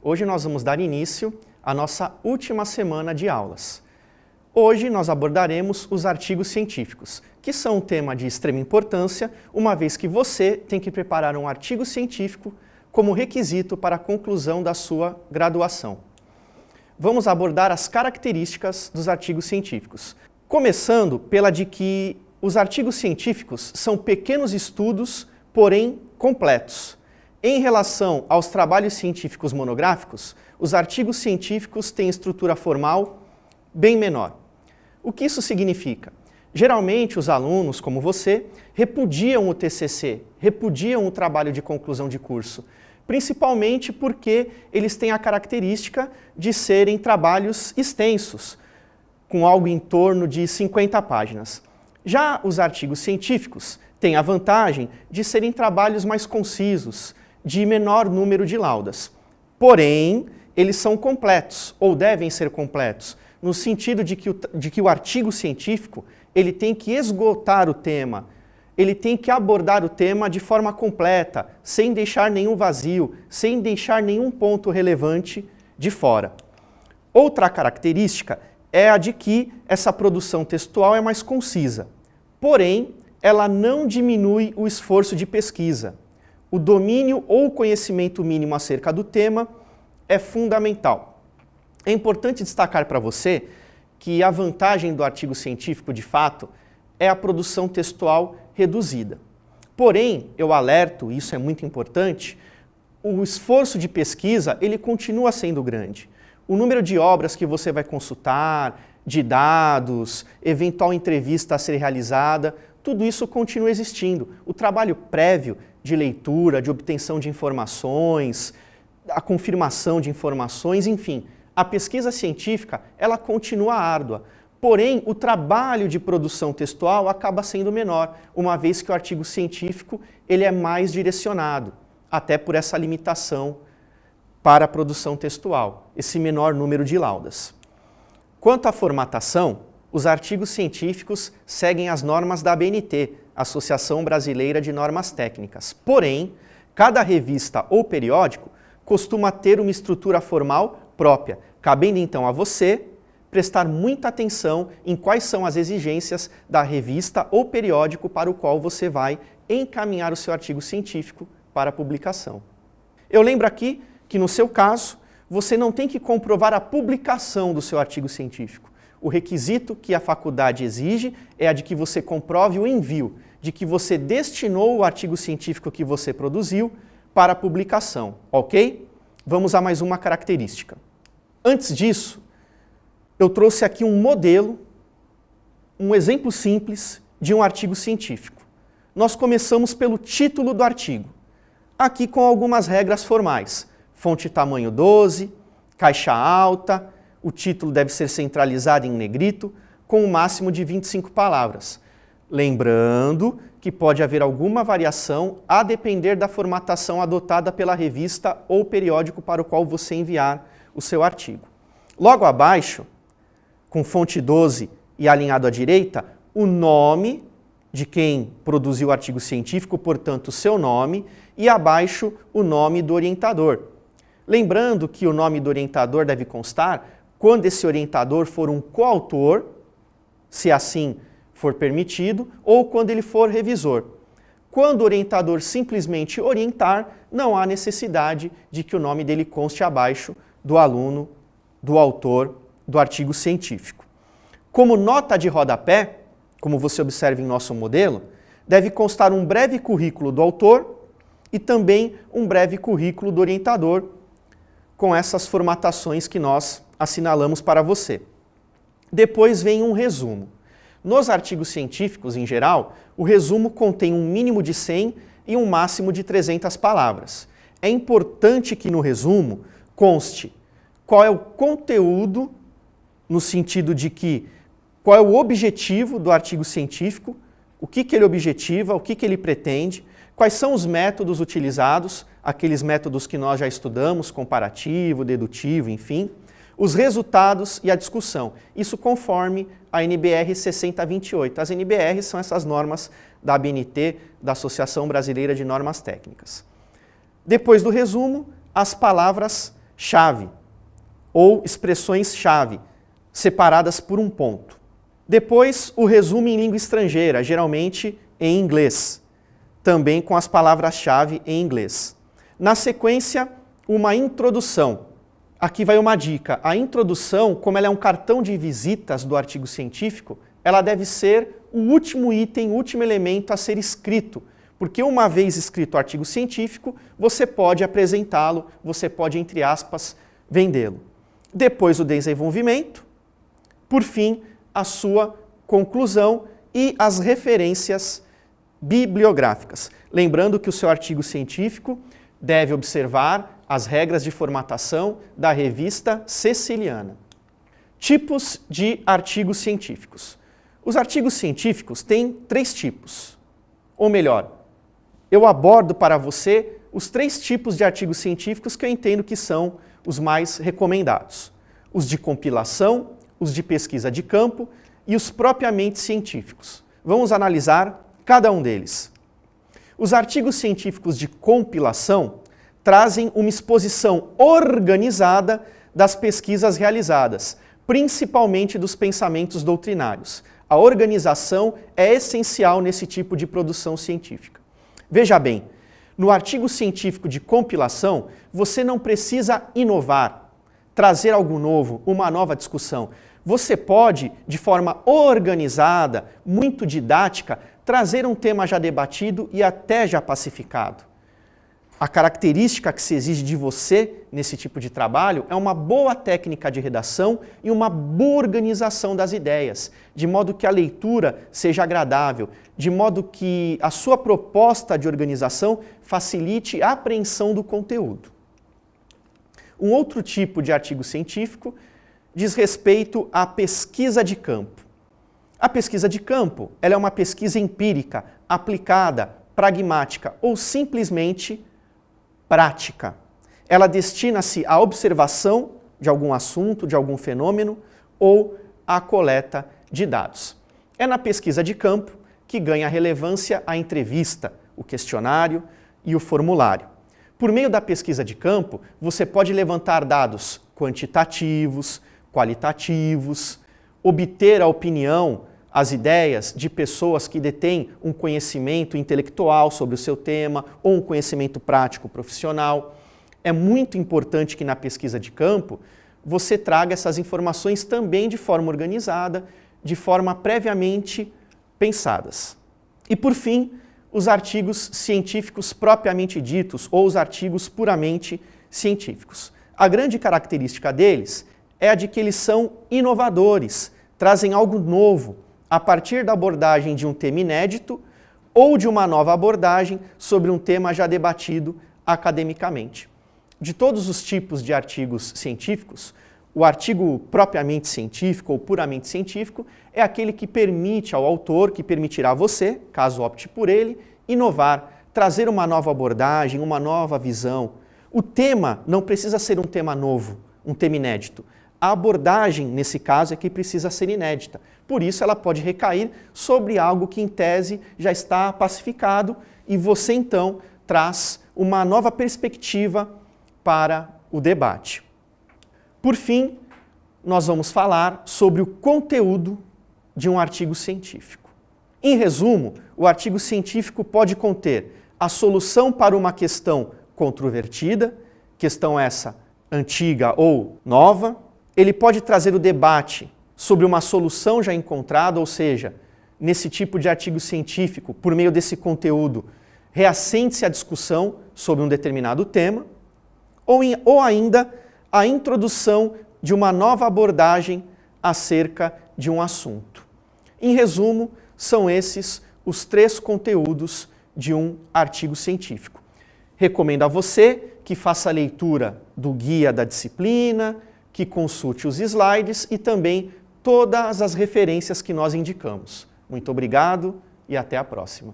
Hoje nós vamos dar início à nossa última semana de aulas. Hoje nós abordaremos os artigos científicos, que são um tema de extrema importância, uma vez que você tem que preparar um artigo científico como requisito para a conclusão da sua graduação. Vamos abordar as características dos artigos científicos, começando pela de que os artigos científicos são pequenos estudos, porém completos. Em relação aos trabalhos científicos monográficos, os artigos científicos têm estrutura formal bem menor. O que isso significa? Geralmente os alunos, como você, repudiam o TCC, repudiam o trabalho de conclusão de curso, principalmente porque eles têm a característica de serem trabalhos extensos, com algo em torno de 50 páginas. Já os artigos científicos têm a vantagem de serem trabalhos mais concisos, de menor número de laudas. Porém, eles são completos, ou devem ser completos, no sentido de que o artigo científico ele tem que esgotar o tema, ele tem que abordar o tema de forma completa, sem deixar nenhum vazio, sem deixar nenhum ponto relevante de fora. Outra característica é a de que essa produção textual é mais concisa, porém, ela não diminui o esforço de pesquisa. O domínio ou conhecimento mínimo acerca do tema é fundamental. É importante destacar para você que a vantagem do artigo científico, de fato, é a produção textual reduzida. Porém, eu alerto, isso é muito importante, o esforço de pesquisa ele continua sendo grande. O número de obras que você vai consultar, de dados, eventual entrevista a ser realizada, tudo isso continua existindo. O trabalho prévio de leitura, de obtenção de informações, a confirmação de informações, enfim, a pesquisa científica, ela continua árdua. Porém, o trabalho de produção textual acaba sendo menor, uma vez que o artigo científico ele é mais direcionado, até por essa limitação para a produção textual, esse menor número de laudas. Quanto à formatação, os artigos científicos seguem as normas da ABNT, Associação Brasileira de Normas Técnicas. Porém, cada revista ou periódico costuma ter uma estrutura formal própria, cabendo então a você prestar muita atenção em quais são as exigências da revista ou periódico para o qual você vai encaminhar o seu artigo científico para a publicação. Eu lembro aqui que, no seu caso, você não tem que comprovar a publicação do seu artigo científico. O requisito que a faculdade exige é a de que você comprove o envio, de que você destinou o artigo científico que você produziu para a publicação, ok? Vamos a mais uma característica. Antes disso, eu trouxe aqui um modelo, um exemplo simples de um artigo científico. Nós começamos pelo título do artigo, aqui com algumas regras formais. Fonte tamanho 12, caixa alta, o título deve ser centralizado em negrito, com um máximo de 25 palavras. Lembrando que pode haver alguma variação a depender da formatação adotada pela revista ou periódico para o qual você enviar o seu artigo. Logo abaixo, com fonte 12 e alinhado à direita, o nome de quem produziu o artigo científico, portanto, o seu nome, e abaixo o nome do orientador. Lembrando que o nome do orientador deve constar quando esse orientador for um coautor, se assim for permitido, ou quando ele for revisor. Quando o orientador simplesmente orientar, não há necessidade de que o nome dele conste abaixo do aluno, do autor do artigo científico. Como nota de rodapé, como você observa em nosso modelo, deve constar um breve currículo do autor e também um breve currículo do orientador, com essas formatações que nós assinalamos para você. Depois vem um resumo. Nos artigos científicos, em geral, o resumo contém um mínimo de 100 e um máximo de 300 palavras. É importante que no resumo conste qual é o conteúdo, no sentido de que qual é o objetivo do artigo científico, o que ele objetiva, o que ele pretende, quais são os métodos utilizados, aqueles métodos que nós já estudamos, comparativo, dedutivo, enfim, os resultados e a discussão. Isso conforme a NBR 6028. As NBRs são essas normas da ABNT, da Associação Brasileira de Normas Técnicas. Depois do resumo, as palavras palavras-chave ou expressões-chave, separadas por um ponto. Depois, o resumo em língua estrangeira, geralmente em inglês, também com as palavras-chave em inglês. Na sequência, uma introdução. Aqui vai uma dica. A introdução, como ela é um cartão de visitas do artigo científico, ela deve ser o último item, o último elemento a ser escrito, porque uma vez escrito o artigo científico, você pode apresentá-lo, você pode, entre aspas, vendê-lo. Depois o desenvolvimento, por fim, a sua conclusão e as referências bibliográficas. Lembrando que o seu artigo científico deve observar as regras de formatação da revista Ceciliana. Tipos de artigos científicos. Os artigos científicos têm 3 tipos. Ou melhor, eu abordo para você os 3 tipos de artigos científicos que eu entendo que são os mais recomendados. Os de compilação, os de pesquisa de campo e os propriamente científicos. Vamos analisar cada um deles. Os artigos científicos de compilação trazem uma exposição organizada das pesquisas realizadas, principalmente dos pensamentos doutrinários. A organização é essencial nesse tipo de produção científica. Veja bem, no artigo científico de compilação, você não precisa inovar, trazer algo novo, uma nova discussão. Você pode, de forma organizada, muito didática, trazer um tema já debatido e até já pacificado. A característica que se exige de você nesse tipo de trabalho é uma boa técnica de redação e uma boa organização das ideias, de modo que a leitura seja agradável, de modo que a sua proposta de organização facilite a apreensão do conteúdo. Um outro tipo de artigo científico diz respeito à pesquisa de campo. A pesquisa de campo ela é uma pesquisa empírica, aplicada, pragmática ou simplesmente prática. Ela destina-se à observação de algum assunto, de algum fenômeno ou à coleta de dados. É na pesquisa de campo que ganha relevância a entrevista, o questionário e o formulário. Por meio da pesquisa de campo, você pode levantar dados quantitativos, qualitativos, obter a opinião, as ideias de pessoas que detêm um conhecimento intelectual sobre o seu tema ou um conhecimento prático profissional. É muito importante que na pesquisa de campo você traga essas informações também de forma organizada, de forma previamente pensadas. E por fim, os artigos científicos propriamente ditos ou os artigos puramente científicos. A grande característica deles é a de que eles são inovadores, trazem algo novo, a partir da abordagem de um tema inédito ou de uma nova abordagem sobre um tema já debatido academicamente. De todos os tipos de artigos científicos, o artigo propriamente científico ou puramente científico é aquele que permite ao autor, que permitirá a você, caso opte por ele, inovar, trazer uma nova abordagem, uma nova visão. O tema não precisa ser um tema novo, um tema inédito. A abordagem, nesse caso, é que precisa ser inédita. Por isso, ela pode recair sobre algo que, em tese, já está pacificado e você, então, traz uma nova perspectiva para o debate. Por fim, nós vamos falar sobre o conteúdo de um artigo científico. Em resumo, o artigo científico pode conter a solução para uma questão controvertida, questão essa antiga ou nova. Ele pode trazer o debate sobre uma solução já encontrada, ou seja, nesse tipo de artigo científico, por meio desse conteúdo, reacende-se a discussão sobre um determinado tema, ou ainda a introdução de uma nova abordagem acerca de um assunto. Em resumo, são esses os 3 conteúdos de um artigo científico. Recomendo a você que faça a leitura do guia da disciplina, que consulte os slides e também todas as referências que nós indicamos. Muito obrigado e até a próxima.